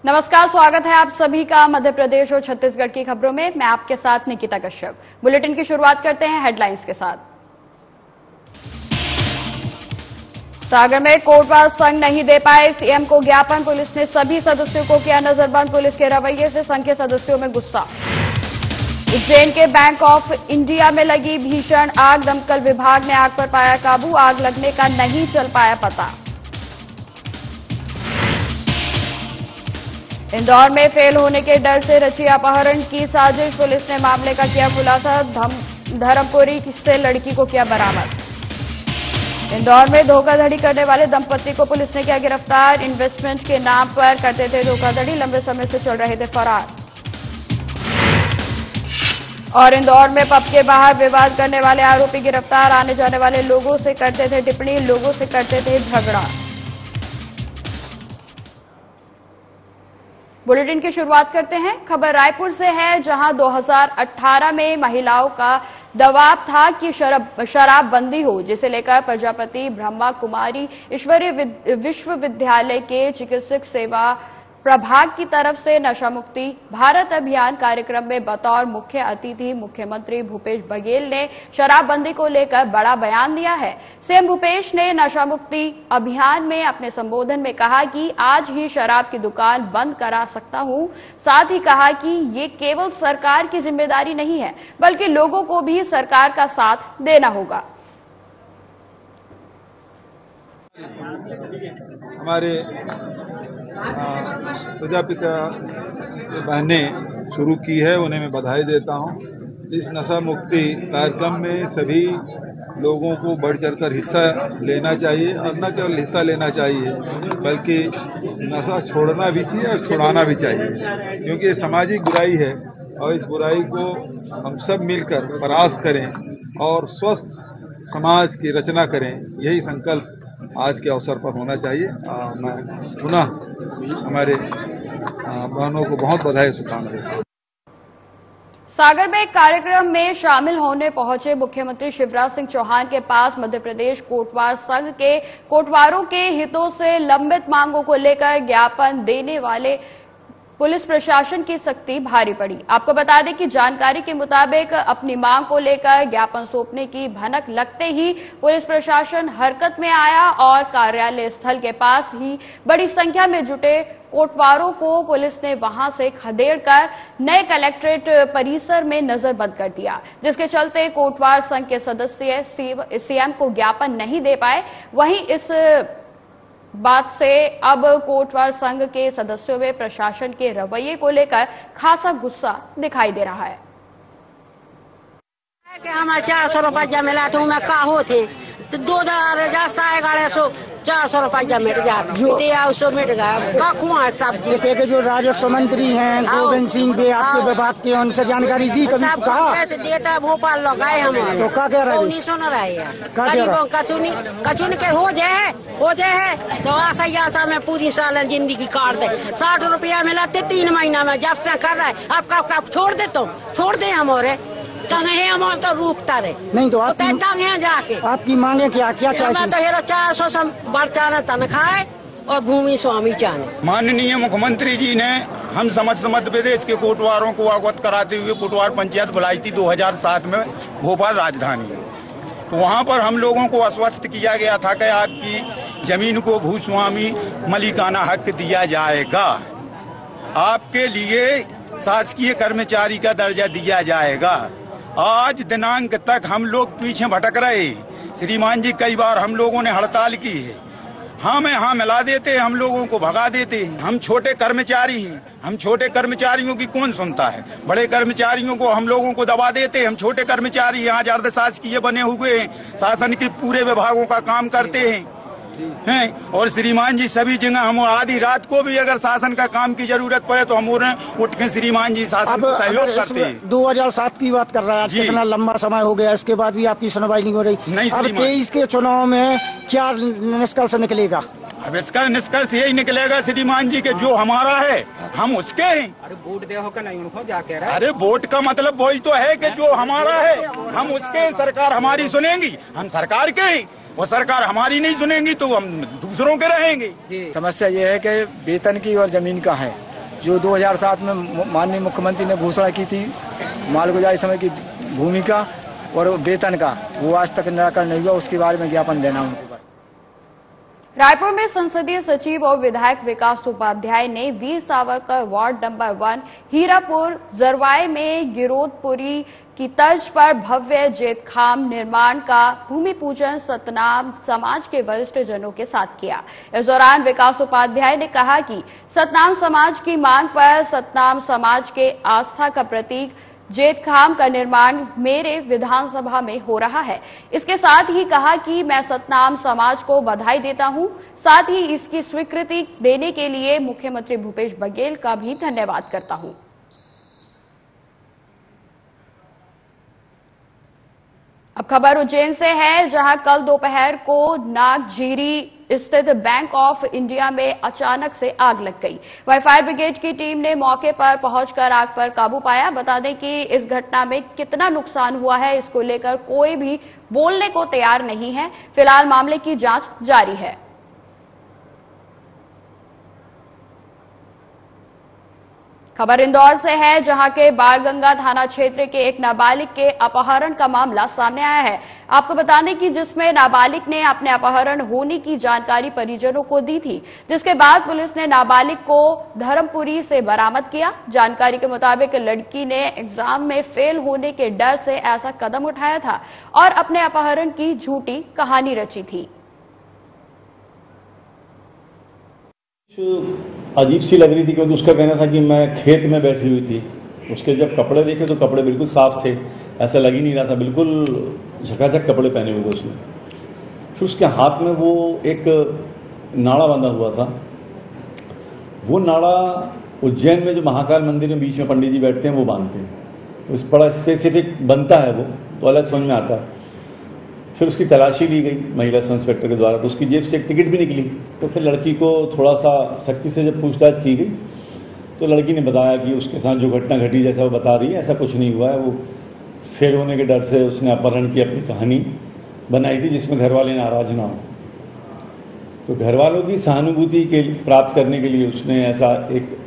नमस्कार, स्वागत है आप सभी का मध्य प्रदेश और छत्तीसगढ़ की खबरों में। मैं आपके साथ निकिता कश्यप। बुलेटिन की शुरुआत करते हैं हेडलाइंस के साथ। सागर में कोटवार संघ नहीं दे पाए सीएम को ज्ञापन, पुलिस ने सभी सदस्यों को किया नजरबंद। पुलिस के रवैये से संघ के सदस्यों में गुस्सा। उज्जैन के बैंक ऑफ इंडिया में लगी भीषण आग, दमकल विभाग ने आग पर पाया काबू, आग लगने का नहीं चल पाया पता। इंदौर में फेल होने के डर से रची अपहरण की साजिश, पुलिस ने मामले का किया खुलासा, धर्मपुरी से लड़की को किया बरामद। इंदौर में धोखाधड़ी करने वाले दंपति को पुलिस ने किया गिरफ्तार, इन्वेस्टमेंट के नाम पर करते थे धोखाधड़ी, लंबे समय से चल रहे थे फरार। और इंदौर में पब के बाहर विवाद करने वाले आरोपी गिरफ्तार, आने जाने वाले लोगों से करते थे टिप्पणी, लोगों से करते थे झगड़ा। बुलेटिन की शुरुआत करते हैं। खबर रायपुर से है, जहां 2018 में महिलाओं का दबाव था कि शराबबंदी हो, जिसे लेकर प्रजापति ब्रह्मा कुमारी ईश्वरीय विश्वविद्यालय के चिकित्सक सेवा प्रभाग की तरफ से नशा मुक्ति भारत अभियान कार्यक्रम में बतौर मुख्य अतिथि मुख्यमंत्री भूपेश बघेल ने शराबबंदी को लेकर बड़ा बयान दिया है। सीएम भूपेश ने नशा मुक्ति अभियान में अपने संबोधन में कहा कि आज ही शराब की दुकान बंद करा सकता हूं। साथ ही कहा कि ये केवल सरकार की जिम्मेदारी नहीं है, बल्कि लोगों को भी सरकार का साथ देना होगा। हमारे प्रजापिता बहनें शुरू की है, उन्हें मैं बधाई देता हूं। इस नशा मुक्ति कार्यक्रम में सभी लोगों को बढ़ चढ़कर हिस्सा लेना चाहिए, और न केवल हिस्सा लेना चाहिए बल्कि नशा छोड़ना भी चाहिए और छुड़ाना भी चाहिए, क्योंकि ये सामाजिक बुराई है और इस बुराई को हम सब मिलकर परास्त करें और स्वस्थ समाज की रचना करें। यही संकल्प आज के अवसर पर होना चाहिए। मैं पुनः हमारे बहनों को बहुत बधाई शुभकामनाएं। सागर में एक कार्यक्रम में शामिल होने पहुंचे मुख्यमंत्री शिवराज सिंह चौहान के पास मध्य प्रदेश कोटवार संघ के कोटवारों के हितों से लंबित मांगों को लेकर ज्ञापन देने वाले पुलिस प्रशासन की सख्ती भारी पड़ी। आपको बता दें कि जानकारी के मुताबिक अपनी मांग को लेकर ज्ञापन सौंपने की भनक लगते ही पुलिस प्रशासन हरकत में आया और कार्यालय स्थल के पास ही बड़ी संख्या में जुटे कोटवारों को पुलिस ने वहां से खदेड़कर नए कलेक्ट्रेट परिसर में नजरबंद कर दिया, जिसके चलते कोटवार संघ के सदस्य सीएम को ज्ञापन नहीं दे पाए। वहीं इस बात से अब कोटवार संघ के सदस्यों में प्रशासन के रवैये को लेकर खासा गुस्सा दिखाई दे रहा है। हमें 400 रुपया मिला तो मैं का होते तो 2,400 400 रुपया मिट जाता, उसको मिट गया कुआ सब के जो राजस्व मंत्री हैं गोविंद सिंह के आपके विभाग के, उनसे जानकारी दी कभी कहा देता भोपाल लोग आए हमारे तो क्या कह रहे नहीं सुन रहे हैं कचुनी के हो जाए तो आशा में पूरी साल जिंदगी काट दे। 60 रुपया मिलाते 3 महीना में जब से कर रहा है अब कब छोड़ दे, तो छोड़ दे हमारे टंगे हम तो रुकता रहे नहीं तो टंगे जाके। आपकी मांगे क्या चाहिए? तो हेरो 400 से बढ़ तनख्वाह और भूमि स्वामी चाहे। माननीय मुख्यमंत्री जी ने हम समस्त मध्य प्रदेश के कोटवारों को अवगत कराते हुए कोटवार पंचायत बुलाई थी 2007 में भोपाल राजधानी, तो वहाँ पर हम लोगों को आश्वस्त किया गया था कि आपकी जमीन को भूस्वामी मलिकाना हक दिया जाएगा, आपके लिए शासकीय कर्मचारी का दर्जा दिया जाएगा। आज दिनांक तक हम लोग पीछे भटक रहे। श्रीमान जी कई बार हम लोगों ने हड़ताल की है, हाँ में हाँ मिला देते, हम लोगों को भगा देते। हम छोटे कर्मचारी हैं, हम छोटे कर्मचारियों की कौन सुनता है? बड़े कर्मचारियों को हम लोगों को दबा देते। हम छोटे कर्मचारी आज अर्धशासकीय बने हुए हैं, शासन के पूरे विभागों का काम करते हैं और श्रीमान जी सभी जगह हम आधी रात को भी अगर शासन का काम की जरूरत पड़े तो हम उठ के श्रीमान जी शासन को सहयोग करते हैं। 2007 की बात कर रहा है, कितना लंबा समय हो गया, इसके बाद भी आपकी सुनवाई नहीं हो रही। नहीं, अब 23 के चुनाव में क्या निष्कर्ष निकलेगा? अब इसका निष्कर्ष यही निकलेगा श्रीमान जी के जो हमारा है हम उसके हैं। अरे वोट दे होकर नहीं उनको जाके, अरे वोट का मतलब वही तो है कि जो हमारा है हम उसके, सरकार हमारी सुनेंगी, हम सरकार के हैं, वो सरकार हमारी नहीं सुनेंगी तो हम दूसरों के रहेंगे। समस्या ये है कि वेतन की और जमीन का है, जो 2007 में माननीय मुख्यमंत्री ने घोषणा की थी मालगुजारी समय की भूमिका और वेतन का, वो आज तक निराकरण नहीं हुआ। उसके बारे में ज्ञापन देना उनके पास। रायपुर में संसदीय सचिव और विधायक विकास उपाध्याय ने वीर सावरकर वार्ड नंबर 1 हीरापुर जरवाए में गिरोधपुरी की तर्ज पर भव्य जेतखाम निर्माण का भूमि पूजन सतनाम समाज के वरिष्ठ जनों के साथ किया। इस दौरान विकास उपाध्याय ने कहा कि सतनाम समाज की मांग पर सतनाम समाज के आस्था का प्रतीक जेतखाम का निर्माण मेरे विधानसभा में हो रहा है। इसके साथ ही कहा कि मैं सतनाम समाज को बधाई देता हूं, साथ ही इसकी स्वीकृति देने के लिए मुख्यमंत्री भूपेश बघेल का भी धन्यवाद करता हूं। अब खबर उज्जैन से है, जहां कल दोपहर को नागझीरी स्थित बैंक ऑफ इंडिया में अचानक से आग लग गई। वहीं फायर ब्रिगेड की टीम ने मौके पर पहुंचकर आग पर काबू पाया। बता दें कि इस घटना में कितना नुकसान हुआ है, इसको लेकर कोई भी बोलने को तैयार नहीं है। फिलहाल मामले की जांच जारी है। खबर इंदौर से है, जहां के बाणगंगा थाना क्षेत्र के एक नाबालिग के अपहरण का मामला सामने आया है। आपको बता दें कि जिसमें नाबालिग ने अपने अपहरण होने की जानकारी परिजनों को दी थी, जिसके बाद पुलिस ने नाबालिग को धर्मपुरी से बरामद किया। जानकारी के मुताबिक लड़की ने एग्जाम में फेल होने के डर से ऐसा कदम उठाया था और अपने अपहरण की झूठी कहानी रची थी। अजीब सी लग रही थी, क्योंकि उसका कहना था कि मैं खेत में बैठी हुई थी। उसके जब कपड़े देखे तो कपड़े बिल्कुल साफ थे, ऐसा लग ही नहीं रहा था, बिल्कुल झकाझक कपड़े पहने हुए थे उसने। फिर उसके हाथ में वो एक नाड़ा बंधा हुआ था। वो नाड़ा उज्जैन में जो महाकाल मंदिर में बीच में पंडित जी बैठते हैं वो बांधते हैं। उस बड़ा स्पेसिफिक बनता है वो, तो अलग समझ में आता है। फिर उसकी तलाशी ली गई महिला सब इंस्पेक्टर के द्वारा, तो उसकी जेब से एक टिकट भी निकली। तो फिर लड़की को थोड़ा सा सख्ती से जब पूछताछ की गई तो लड़की ने बताया कि उसके साथ जो घटना घटी जैसा वो बता रही है ऐसा कुछ नहीं हुआ है। वो फेल होने के डर से उसने अपहरण की अपनी कहानी बनाई थी, जिसमें घर वाले नाराज ना हो। तो घर वालों की सहानुभूति के प्राप्त करने के लिए उसने ऐसा एक।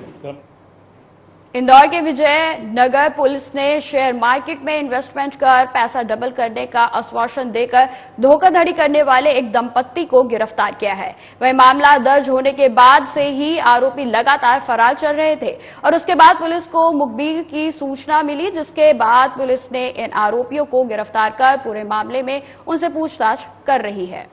इंदौर के विजय नगर पुलिस ने शेयर मार्केट में इन्वेस्टमेंट कर पैसा डबल करने का आश्वासन देकर धोखाधड़ी करने वाले एक दंपत्ति को गिरफ्तार किया है। वह मामला दर्ज होने के बाद से ही आरोपी लगातार फरार चल रहे थे और उसके बाद पुलिस को मुखबिर की सूचना मिली, जिसके बाद पुलिस ने इन आरोपियों को गिरफ्तार कर पूरे मामले में उनसे पूछताछ कर रही है।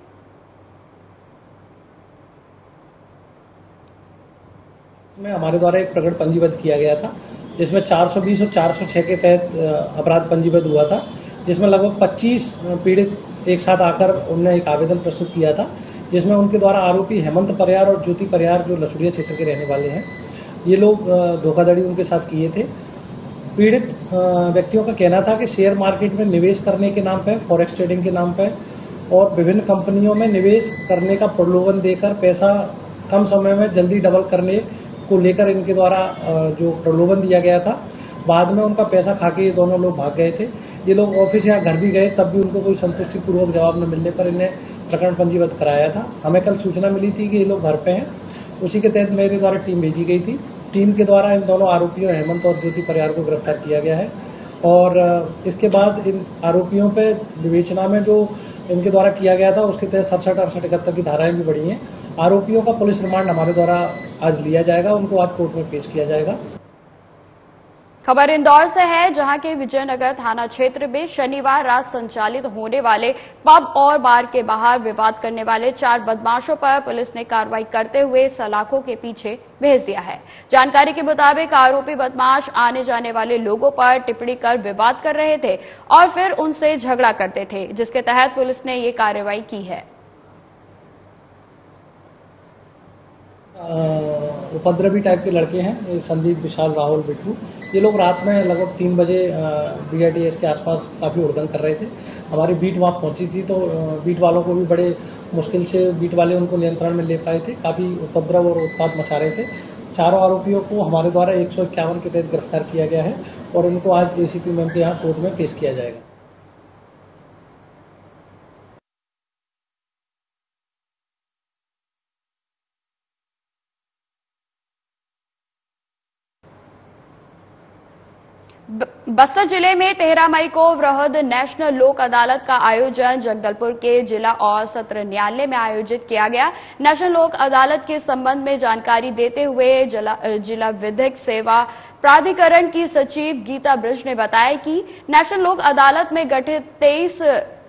में हमारे द्वारा एक प्रकरण पंजीबद्ध किया गया था, जिसमें 420 और 406 के तहत अपराध पंजीबद्ध हुआ था, जिसमें लगभग 25 पीड़ित एक साथ आकर उन्होंने एक आवेदन प्रस्तुत किया था, जिसमें उनके द्वारा आरोपी हेमंत परियार और ज्योति परियार जो लसुड़िया क्षेत्र के रहने वाले हैं, ये लोग धोखाधड़ी उनके साथ किए थे। पीड़ित व्यक्तियों का कहना था कि शेयर मार्केट में निवेश करने के नाम पर, फॉरेक्स ट्रेडिंग के नाम पर और विभिन्न कंपनियों में निवेश करने का प्रलोभन देकर पैसा कम समय में जल्दी डबल करने को लेकर इनके द्वारा जो प्रलोभन दिया गया था। बाद में उनका पैसा खाके ये दोनों लोग भाग गए थे। ये लोग ऑफिस या घर भी गए, तब भी उनको कोई संतुष्टिपूर्वक जवाब न मिलने पर इन्हें प्रकरण पंजीबद्ध कराया था। हमें कल सूचना मिली थी कि ये लोग घर पे हैं, उसी के तहत मेरे द्वारा टीम भेजी गई थी। टीम के द्वारा इन दोनों आरोपियों हेमंत और ज्योति परियार को गिरफ्तार किया गया है और इसके बाद इन आरोपियों पर विवेचना में जो इनके द्वारा किया गया था उसके तहत 67, 68, 71 की धाराएं भी बढ़ी हैं। आरोपियों का पुलिस रिमांड हमारे द्वारा आज लिया जाएगा, उनको आज कोर्ट में पेश किया जाएगा। खबर इंदौर से है, जहां के विजयनगर थाना क्षेत्र में शनिवार रात संचालित होने वाले पब और बार के बाहर विवाद करने वाले 4 बदमाशों पर पुलिस ने कार्रवाई करते हुए सलाखों के पीछे भेज दिया है। जानकारी के मुताबिक आरोपी बदमाश आने जाने वाले लोगों पर टिप्पणी कर विवाद कर रहे थे और फिर उनसे झगड़ा करते थे, जिसके तहत पुलिस ने ये कार्रवाई की है। उपद्रवी टाइप के लड़के हैं, संदीप, विशाल, राहुल, बिट्टू। ये लोग रात में लगभग 3 बजे BITS के आसपास काफ़ी उड़दंग कर रहे थे। हमारी बीट वहाँ पहुंची थी तो बीट वालों को भी बड़े मुश्किल से बीट वाले उनको नियंत्रण में ले पाए थे। काफ़ी उपद्रव और उत्पात मचा रहे थे। चारों आरोपियों को हमारे द्वारा 151 के तहत गिरफ्तार किया गया है और उनको आज ACP मैम के यहाँ कोर्ट में पेश किया जाएगा। बस्तर जिले में 13 मई को वृहद नेशनल लोक अदालत का आयोजन जगदलपुर के जिला और सत्र न्यायालय में आयोजित किया गया। नेशनल लोक अदालत के संबंध में जानकारी देते हुए जिला विधिक सेवा प्राधिकरण की सचिव गीता ब्रिज ने बताया कि नेशनल लोक अदालत में गठित 23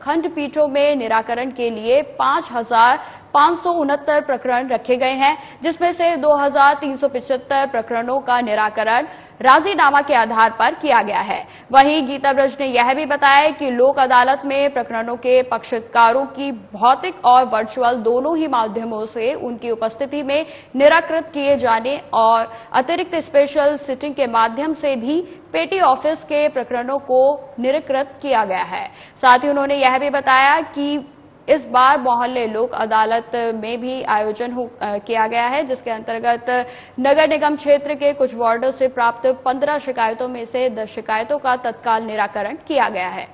खंडपीठों में निराकरण के लिए 5,569 प्रकरण रखे गए हैं, जिसमें से 2,375 प्रकरणों का निराकरण राजीनामा के आधार पर किया गया है। वहीं गीता ब्रज ने यह भी बताया कि लोक अदालत में प्रकरणों के पक्षकारों की भौतिक और वर्चुअल दोनों ही माध्यमों से उनकी उपस्थिति में निराकृत किए जाने और अतिरिक्त स्पेशल सिटिंग के माध्यम से भी पेटी ऑफिस के प्रकरणों को निराकृत किया गया है। साथ ही उन्होंने यह भी बताया कि इस बार मोहल्ले लोक अदालत में भी आयोजन किया गया है, जिसके अंतर्गत नगर निगम क्षेत्र के कुछ वार्डों से प्राप्त 15 शिकायतों में से 10 शिकायतों का तत्काल निराकरण किया गया है।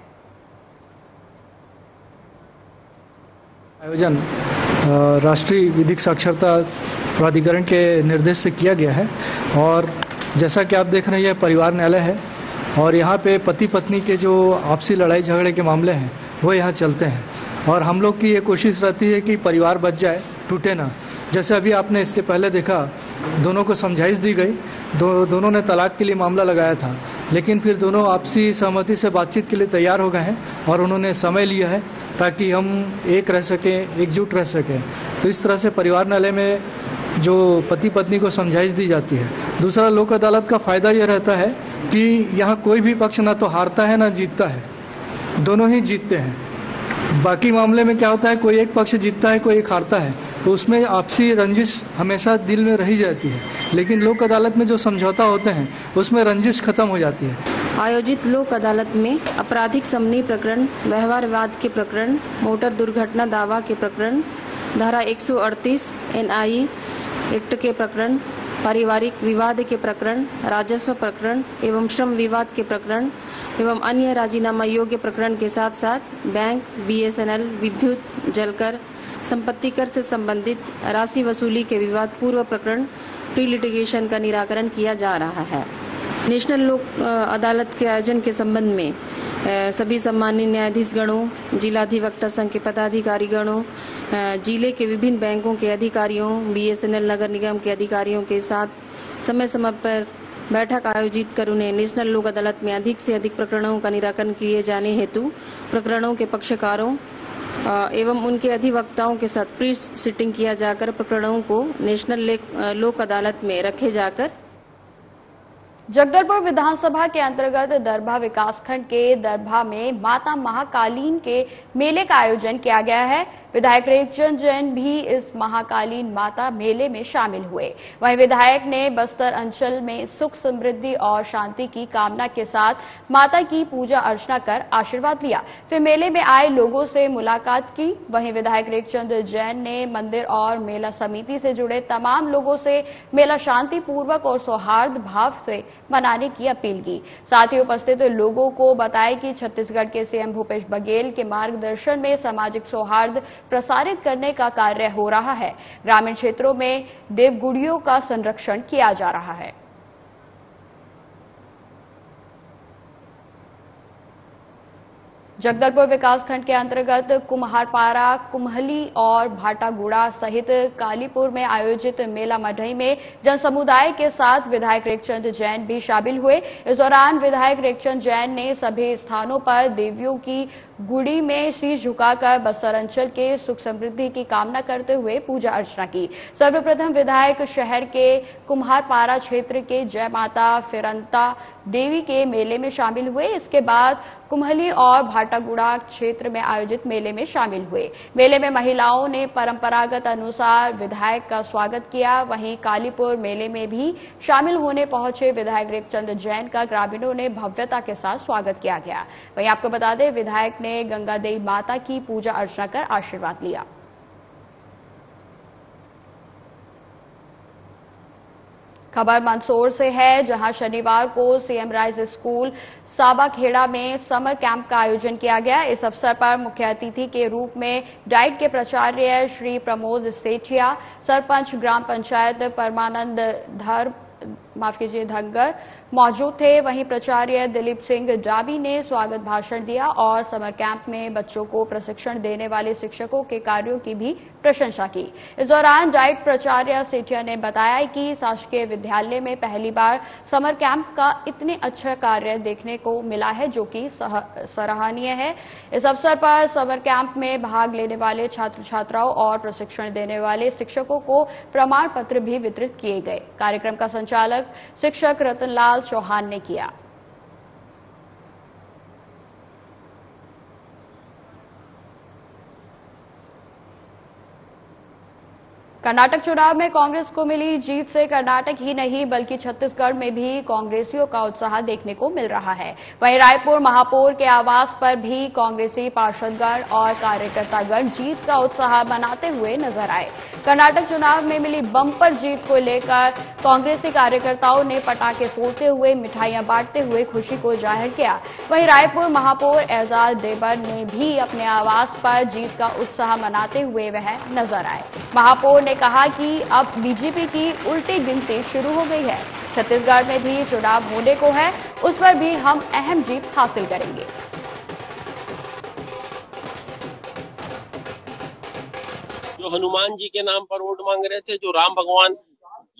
आयोजन राष्ट्रीय विधिक साक्षरता प्राधिकरण के निर्देश से किया गया है और जैसा कि आप देख रहे हैं यह परिवार न्यायालय है और यहाँ पे पति पत्नी के जो आपसी लड़ाई झगड़े के मामले हैं वो यहाँ चलते हैं और हम लोग की ये कोशिश रहती है कि परिवार बच जाए, टूटे ना। जैसे अभी आपने इससे पहले देखा दोनों को समझाइश दी गई, दोनों ने तलाक के लिए मामला लगाया था, लेकिन फिर दोनों आपसी सहमति से बातचीत के लिए तैयार हो गए हैं और उन्होंने समय लिया है ताकि हम एक रह सकें, एकजुट रह सकें। तो इस तरह से परिवार न्यायालय में जो पति पत्नी को समझाइश दी जाती है। दूसरा, लोक अदालत का फायदा यह रहता है कि यहाँ कोई भी पक्ष ना तो हारता है ना जीतता है, दोनों ही जीतते हैं। बाकी मामले में क्या होता है, कोई एक पक्ष जीतता है, कोई एक हारता है, तो उसमें आपसी रंजिश हमेशा दिल में रही जाती है। लेकिन लोक अदालत में जो समझौता होते हैं उसमें रंजिश खत्म हो जाती है। आयोजित लोक अदालत में आपराधिक समनी प्रकरण, व्यवहार विवाद के प्रकरण, मोटर दुर्घटना दावा के प्रकरण, धारा 138 NI एक्ट के प्रकरण, पारिवारिक विवाद के प्रकरण, राजस्व प्रकरण एवं श्रम विवाद के प्रकरण एवं अन्य राजीनामा योग्य प्रकरण के साथ साथ बैंक, BSNL, विद्युत, जलकर, संपत्ति कर से संबंधित राशि वसूली के विवाद पूर्व प्रकरण प्री लिटिगेशन का निराकरण किया जा रहा है। नेशनल लोक अदालत के आयोजन के संबंध में सभी सम्मानित न्यायाधीश गणों, जिलाधिवक्ता संघ के पदाधिकारी गणों, जिले के विभिन्न बैंकों के अधिकारियों, BSNL नगर निगम के अधिकारियों के साथ समय समय पर बैठक आयोजित कर उन्हें नेशनल लोक अदालत में अधिक से अधिक प्रकरणों का निराकरण किए जाने हेतु प्रकरणों के पक्षकारों एवं उनके अधिवक्ताओं के साथ प्री सिटिंग किया जाकर प्रकरणों को नेशनल लोक अदालत में रखे जाकर जगदलपुर विधानसभा के अंतर्गत दरभा विकासखंड के दरभा में माता महाकालीन के मेले का आयोजन किया गया है। विधायक रेखचंद जैन भी इस महाकालीन माता मेले में शामिल हुए। वहीं विधायक ने बस्तर अंचल में सुख समृद्धि और शांति की कामना के साथ माता की पूजा अर्चना कर आशीर्वाद लिया। फिर मेले में आए लोगों से मुलाकात की। वहीं विधायक रेखचंद जैन ने मंदिर और मेला समिति से जुड़े तमाम लोगों से मेला शांतिपूर्वक और सौहार्द भाव से मनाने की अपील की। साथ ही उपस्थित लोगों को बताया कि छत्तीसगढ़ के CM भूपेश बघेल के मार्गदर्शन में सामाजिक सौहार्द प्रसारित करने का कार्य हो रहा है। ग्रामीण क्षेत्रों में देवगुड़ियों का संरक्षण किया जा रहा है। जगदलपुर विकासखंड के अंतर्गत कुम्हारपारा, कुम्हली और भाटागुड़ा सहित कालीपुर में आयोजित मेला मढ़ई में जन समुदाय के साथ विधायक रेखचंद जैन भी शामिल हुए। इस दौरान विधायक रेखचंद जैन ने सभी स्थानों पर देवियों की गुड़ी में शीश झुकाकर बस्तर अंचल के सुख समृद्धि की कामना करते हुए पूजा अर्चना की। सर्वप्रथम विधायक शहर के कुम्हारपारा क्षेत्र के जय माता फिरंता देवी के मेले में शामिल हुए। इसके बाद कुम्हली और भाटागुड़ा क्षेत्र में आयोजित मेले में शामिल हुए। मेले में महिलाओं ने परंपरागत अनुसार विधायक का स्वागत किया। वहीं कालीपुर मेले में भी शामिल होने पहुंचे विधायक रेखचंद जैन का ग्रामीणों ने भव्यता के साथ स्वागत किया गया। वहीं आपको बता दें, विधायक ने गंगा देवी माता की पूजा अर्चना कर आशीर्वाद लिया। खबर मंदसौर से है, जहां शनिवार को CM राइज स्कूल साबाखेड़ा में समर कैंप का आयोजन किया गया। इस अवसर पर मुख्य अतिथि के रूप में डाइट के प्राचार्य श्री प्रमोद सेठिया, सरपंच ग्राम पंचायत परमानंद धंगर, मौजूद थे। वहीं प्राचार्य दिलीप सिंह जाबी ने स्वागत भाषण दिया और समर कैंप में बच्चों को प्रशिक्षण देने वाले शिक्षकों के कार्यों की भी प्रशंसा की। इस दौरान डाइट प्राचार्य सेठिया ने बताया कि शासकीय विद्यालय में पहली बार समर कैंप का इतने अच्छा कार्य देखने को मिला है, जो कि सराहनीय है। इस अवसर पर समर कैंप में भाग लेने वाले छात्र छात्राओं और प्रशिक्षण देने वाले शिक्षकों को प्रमाण पत्र भी वितरित किए गए। कार्यक्रम का संचालक शिक्षक रतनलाल चौहान ने किया। कर्नाटक चुनाव में कांग्रेस को मिली जीत से कर्नाटक ही नहीं बल्कि छत्तीसगढ़ में भी कांग्रेसियों का उत्साह देखने को मिल रहा है। वहीं रायपुर महापौर के आवास पर भी कांग्रेसी पार्षदगण और कार्यकर्तागण जीत का उत्साह मनाते हुए नजर आए। कर्नाटक चुनाव में मिली बम्पर जीत को लेकर कांग्रेसी कार्यकर्ताओं ने पटाखे फोड़ते हुए, मिठाइयां बांटते हुए खुशी को जाहिर किया। वहीं रायपुर महापौर एजाज देबर ने भी अपने आवास पर जीत का उत्साह मनाते हुए वह नजर आए। महापौर ने कहा कि अब बीजेपी की उल्टी गिनती शुरू हो गई है। छत्तीसगढ़ में भी चुनाव होने को है, उस पर भी हम अहम जीत हासिल करेंगे। जो हनुमान जी के नाम पर वोट मांग रहे थे, जो राम भगवान,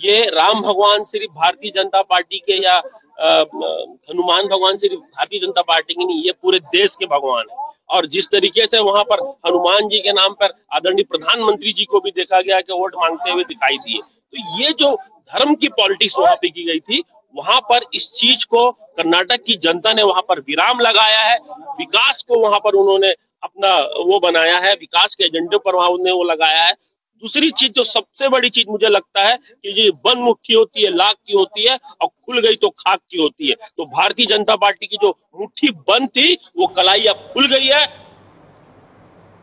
ये राम भगवान सिर्फ भारतीय जनता पार्टी के या हनुमान भगवान सिर्फ भारतीय जनता पार्टी के नहीं, ये पूरे देश के भगवान है। और जिस तरीके से वहां पर हनुमान जी के नाम पर आदरणीय प्रधानमंत्री जी को भी देखा गया कि वोट मांगते हुए दिखाई दिए, तो ये जो धर्म की पॉलिटिक्स वहां पे की गई थी, वहां पर इस चीज को कर्नाटक की जनता ने वहां पर विराम लगाया है। विकास को वहां पर उन्होंने अपना वो बनाया है, विकास के एजेंडे पर वहां उन्होंने वो लगाया है। दूसरी चीज, जो सबसे बड़ी चीज मुझे लगता है कि ये बंद मुट्ठी होती है, लाख की होती है, और खुल गई तो खाक की होती है। तो भारतीय जनता पार्टी की जो मुट्ठी बंद थी, वो कलाई अब खुल गई है।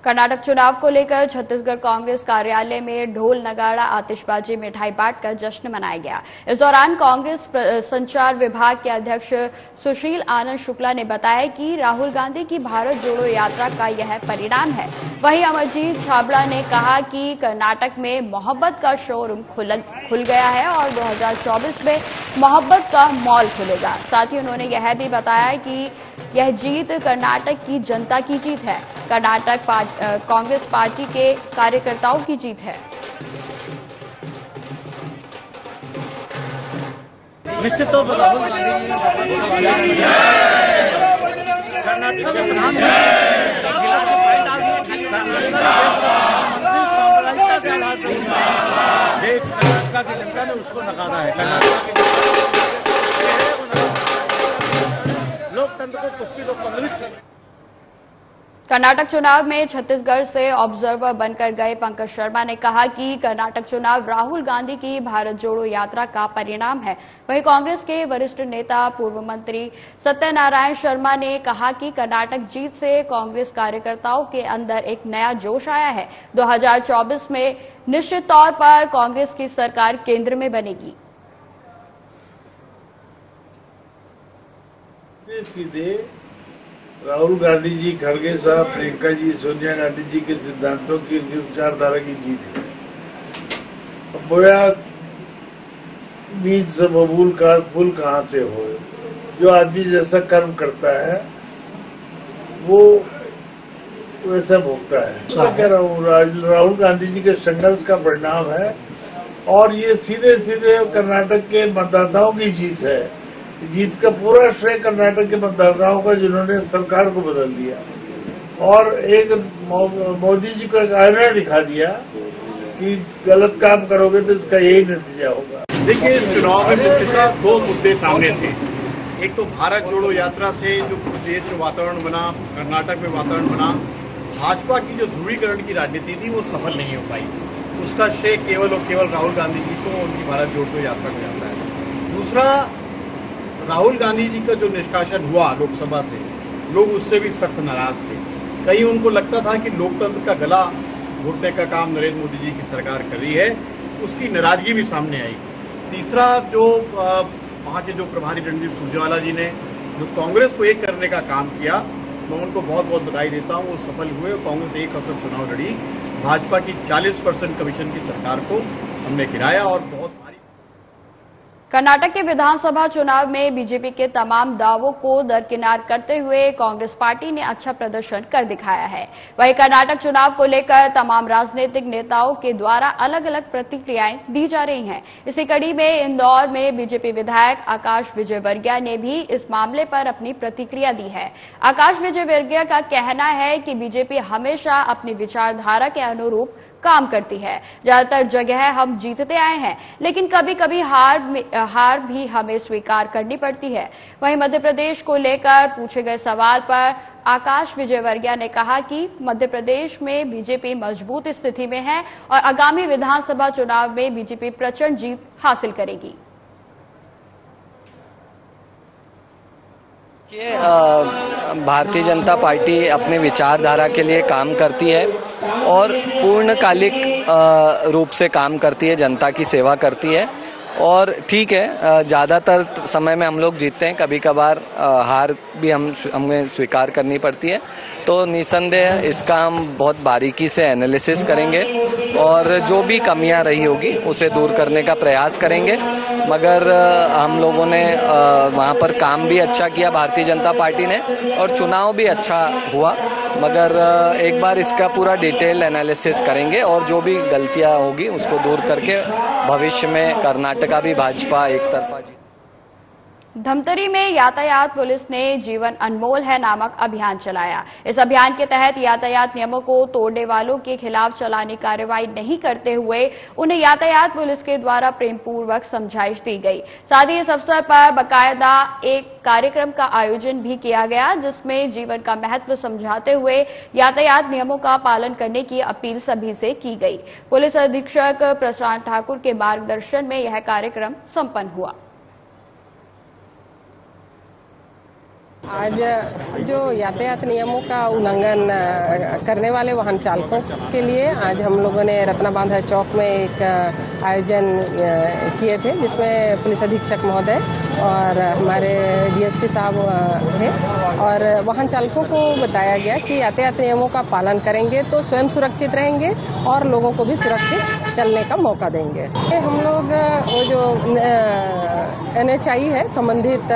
कर्नाटक चुनाव को लेकर छत्तीसगढ़ कांग्रेस कार्यालय में ढोल नगाड़ा, आतिशबाजी, मिठाई बांटकर जश्न मनाया गया। इस दौरान कांग्रेस संचार विभाग के अध्यक्ष सुशील आनंद शुक्ला ने बताया कि राहुल गांधी की भारत जोड़ो यात्रा का यह परिणाम है। वहीं अमरजीत छाबड़ा ने कहा कि कर्नाटक में मोहब्बत का शोरूम खुल गया है और 2024 में मोहब्बत का मॉल खुलेगा। साथ ही उन्होंने यह भी बताया कि यह जीत कर्नाटक की जनता की जीत है, कर्नाटक कांग्रेस पार्टी के कार्यकर्ताओं की जीत है। निश्चित तौर पर राहुल गांधी देश कर्नाटक की जनता ने उसको नकारा है। लोकतंत्र को कुश्ती लोग पंडित। कर्नाटक चुनाव में छत्तीसगढ़ से ऑब्जर्वर बनकर गए पंकज शर्मा ने कहा कि कर्नाटक चुनाव राहुल गांधी की भारत जोड़ो यात्रा का परिणाम है। वहीं कांग्रेस के वरिष्ठ नेता पूर्व मंत्री सत्यनारायण शर्मा ने कहा कि कर्नाटक जीत से कांग्रेस कार्यकर्ताओं के अंदर एक नया जोश आया है। 2024 में निश्चित तौर पर कांग्रेस की सरकार केंद्र में बनेगी। सीधे राहुल गांधी जी, खड़गे साहब, प्रियंका जी, सोनिया गांधी जी के सिद्धांतों की, विचारधारा की जीत है। बोया बीज से बबूल का फूल कहाँ से हो। जो आदमी जैसा कर्म करता है वो वैसा भोगता है। मैं कह रहा हूँ राहुल गांधी जी के संघर्ष का परिणाम है और ये सीधे सीधे कर्नाटक के मतदाताओं की जीत है। जीत का पूरा श्रेय कर्नाटक के मतदाताओं का, जिन्होंने सरकार को बदल दिया और एक मोदी जी को एक आईना दिखा दिया कि गलत काम करोगे तो इसका यही नतीजा होगा। देखिए, इस चुनाव में मुख्यतः दो मुद्दे सामने थे। एक तो भारत जोड़ो यात्रा से जो देश में वातावरण बना, कर्नाटक में वातावरण बना, भाजपा की जो ध्रुवीकरण की राजनीति थी वो सफल नहीं हो पाई। उसका श्रेय केवल और केवल राहुल गांधी जी को, उनकी भारत जोड़ो यात्रा को जाता है। दूसरा, राहुल गांधी जी का जो निष्कासन हुआ लोकसभा से, लोग उससे भी सख्त नाराज थे। कहीं उनको लगता था कि लोकतंत्र का गला घोटने का काम नरेंद्र मोदी जी की सरकार कर रही है, उसकी नाराजगी भी सामने आई। तीसरा, जो वहाँ के जो प्रभारी रणदीप सुरजेवाला जी ने जो कांग्रेस को एक करने का काम किया, मैं उनको बहुत बहुत बधाई देता हूँ। वो सफल हुए और कांग्रेस एक अवसर चुनाव लड़ी। भाजपा की 40% कमीशन की सरकार को हमने गिराया और बहुत कर्नाटक के विधानसभा चुनाव में बीजेपी के तमाम दावों को दरकिनार करते हुए कांग्रेस पार्टी ने अच्छा प्रदर्शन कर दिखाया है। वहीं कर्नाटक चुनाव को लेकर तमाम राजनीतिक नेताओं के द्वारा अलग अलग प्रतिक्रियाएं दी जा रही हैं। इसी कड़ी में इंदौर में बीजेपी विधायक आकाश विजयवर्गीय ने भी इस मामले पर अपनी प्रतिक्रिया दी है। आकाश विजयवर्गीय का कहना है कि बीजेपी हमेशा अपनी विचारधारा के अनुरूप काम करती है। ज्यादातर जगह हम जीतते आए हैं, लेकिन कभी कभी हार भी हमें स्वीकार करनी पड़ती है। वहीं मध्य प्रदेश को लेकर पूछे गए सवाल पर आकाश विजयवर्गीय ने कहा कि मध्य प्रदेश में बीजेपी मजबूत स्थिति में है और आगामी विधानसभा चुनाव में बीजेपी प्रचंड जीत हासिल करेगी। भारतीय जनता पार्टी अपने विचारधारा के लिए काम करती है और पूर्णकालिक रूप से काम करती है, जनता की सेवा करती है। और ठीक है, ज़्यादातर समय में हम लोग जीतते हैं, कभी कभार हार भी हमें स्वीकार करनी पड़ती है। तो निसंदेह इसका हम बहुत बारीकी से एनालिसिस करेंगे और जो भी कमियां रही होगी उसे दूर करने का प्रयास करेंगे। मगर हम लोगों ने वहां पर काम भी अच्छा किया, भारतीय जनता पार्टी ने, और चुनाव भी अच्छा हुआ। मगर एक बार इसका पूरा डिटेल एनालिसिस करेंगे और जो भी गलतियां होगी उसको दूर करके भविष्य में कर्नाटका भी भाजपा एक तरफा जी। धमतरी में यातायात पुलिस ने जीवन अनमोल है नामक अभियान चलाया। इस अभियान के तहत यातायात नियमों को तोड़ने वालों के खिलाफ चलानी कार्रवाई नहीं करते हुए उन्हें यातायात पुलिस के द्वारा प्रेमपूर्वक समझाइश दी गई। साथ ही इस अवसर पर बाकायदा एक कार्यक्रम का आयोजन भी किया गया, जिसमें जीवन का महत्व समझाते हुए यातायात नियमों का पालन करने की अपील सभी से की गई। पुलिस अधीक्षक प्रशांत ठाकुर के मार्गदर्शन में यह कार्यक्रम संपन्न हुआ। आज जो यातायात नियमों का उल्लंघन करने वाले वाहन चालकों के लिए आज हम लोगों ने रत्नाबांधा चौक में एक आयोजन किए थे, जिसमें पुलिस अधीक्षक महोदय और हमारे डीएसपी साहब थे। और वाहन चालकों को बताया गया कि यातायात नियमों का पालन करेंगे तो स्वयं सुरक्षित रहेंगे और लोगों को भी सुरक्षित चलने का मौका देंगे। हम लोग वो जो NHI है, संबंधित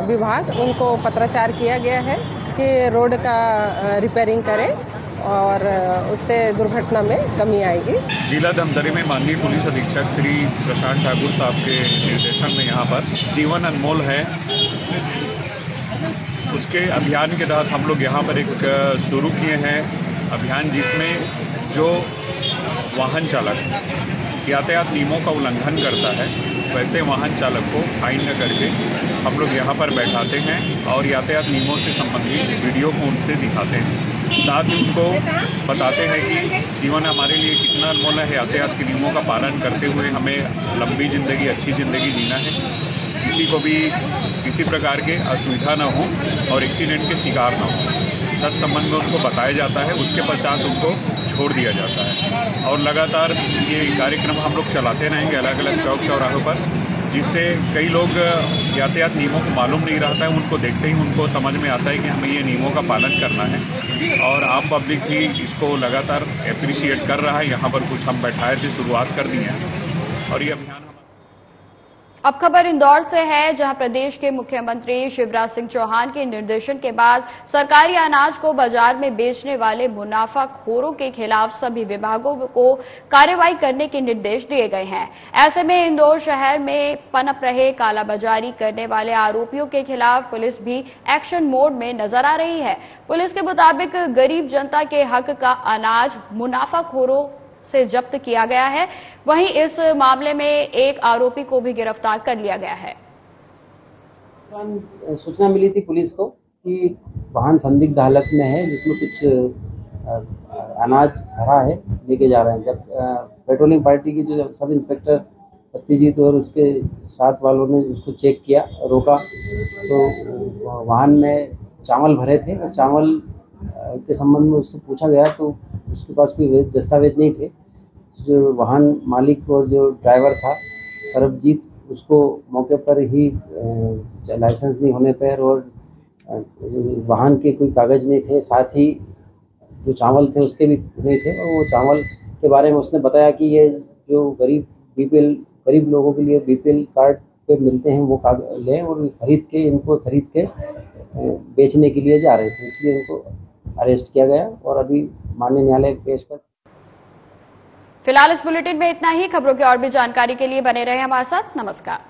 विभाग, उनको पत्राचार किया गया है कि रोड का रिपेयरिंग करें और उससे दुर्घटना में कमी आएगी। जिला धमतरी में माननीय पुलिस अधीक्षक श्री प्रशांत ठाकुर साहब के निर्देशन में यहाँ पर जीवन अनमोल है, उसके अभियान के तहत हम लोग यहाँ पर एक शुरू किए हैं अभियान, जिसमें जो वाहन चालक यातायात नियमों का उल्लंघन करता है वैसे वाहन चालक को फाइन न करके हम लोग यहाँ पर बैठाते हैं और यातायात नियमों से संबंधित वीडियो को उनसे दिखाते हैं। साथ ही उनको बताते हैं कि जीवन हमारे लिए कितना अनमोल है, यातायात के नियमों का पालन करते हुए हमें लंबी जिंदगी, अच्छी जिंदगी जीना है, किसी को भी किसी प्रकार के असुविधा न हो और एक्सीडेंट के शिकार न हो। तत्संबंध में उनको बताया जाता है, उसके पश्चात उनको छोड़ दिया जाता है। और लगातार ये कार्यक्रम हम लोग चलाते रहेंगे अलग अलग चौक चौराहों पर, जिससे कई लोग यातायात नियमों को मालूम नहीं रहता है, उनको देखते ही उनको समझ में आता है कि हमें ये नियमों का पालन करना है। और आम पब्लिक भी इसको लगातार एप्रिशिएट कर रहा है। यहाँ पर कुछ हम बैठाए थे, शुरुआत कर दी है और ये अभियान। अब खबर इंदौर से है, जहां प्रदेश के मुख्यमंत्री शिवराज सिंह चौहान के निर्देशन के बाद सरकारी अनाज को बाजार में बेचने वाले मुनाफाखोरों के खिलाफ सभी विभागों को कार्रवाई करने के निर्देश दिए गए हैं। ऐसे में इंदौर शहर में पनप रहे कालाबाजारी करने वाले आरोपियों के खिलाफ पुलिस भी एक्शन मोड में नजर आ रही है। पुलिस के मुताबिक गरीब जनता के हक का अनाज मुनाफाखोरों से जब्त किया गया है। वहीं इस मामले में एक आरोपी को भी गिरफ्तार कर लिया गया है। सूचना मिली थी पुलिस को कि वाहन संदिग्ध हालत में है, जिसमें कुछ अनाज भरा है, लेके जा रहे हैं। जब पेट्रोलिंग पार्टी की जो सब इंस्पेक्टर सत्यजीत और उसके साथ वालों ने उसको चेक किया, रोका, तो वाहन में चावल भरे थे और चावल के संबंध में उससे पूछा गया तो उसके पास कोई दस्तावेज नहीं थे। जो वाहन मालिक और जो ड्राइवर था सरबजीत, उसको मौके पर ही लाइसेंस नहीं होने पर और वाहन के कोई कागज नहीं थे, साथ ही जो चावल थे उसके भी नहीं थे। और वो चावल के बारे में उसने बताया कि ये जो गरीब लोगों के लिए BPL कार्ड पे मिलते हैं वो लें, और इनको खरीद के बेचने के लिए जा रहे थे, इसलिए इनको अरेस्ट किया गया और अभी माननीय न्यायालय पेश कर। फिलहाल इस बुलेटिन में इतना ही। खबरों की और भी जानकारी के लिए बने रहे हमारे साथ। नमस्कार।